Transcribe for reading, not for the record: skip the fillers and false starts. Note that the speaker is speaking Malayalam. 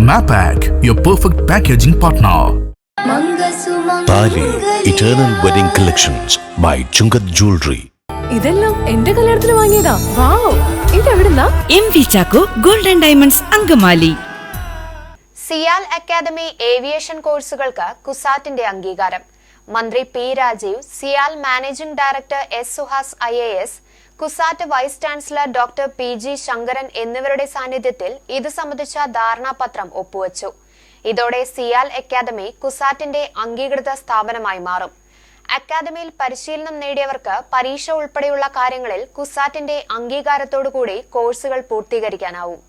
Mapak, your perfect packaging partner. Thali eternal wedding collections by Chungath jewellery. ഇതെല്ലാം എന്റെ കല്യാണത്തിന് വാങ്ങിയതാ. വാവ്, ഇതെവിടുന്നാ? MV Chacko golden diamonds Angamaly. CIAL academy aviation കോഴ്സുകൾക്ക് കുസാറ്റിന്റെ അംഗീകാരം. മന്ത്രി P Rajeev, CIAL managing director S Suhas IAS, CUSAT vice chancellor doctor PG ശങ്കരൻ എന്നിവരുടെ സാന്നിധ്യത്തിൽ ഇത് സംബന്ധിച്ച ധാരണാപത്രം ഒപ്പുവച്ചു. ഇതോടെ സിയാൽ അക്കാദമി കുസാറ്റിന്റെ അംഗീകൃത സ്ഥാപനമായി മാറും. അക്കാദമിയിൽ പരിശീലനം നേടിയവർക്ക് പരീക്ഷ ഉൾപ്പെടെയുള്ള കാര്യങ്ങളിൽ കുസാറ്റിന്റെ അംഗീകാരത്തോടുകൂടി കോഴ്സുകൾ പൂർത്തീകരിക്കാനാവും.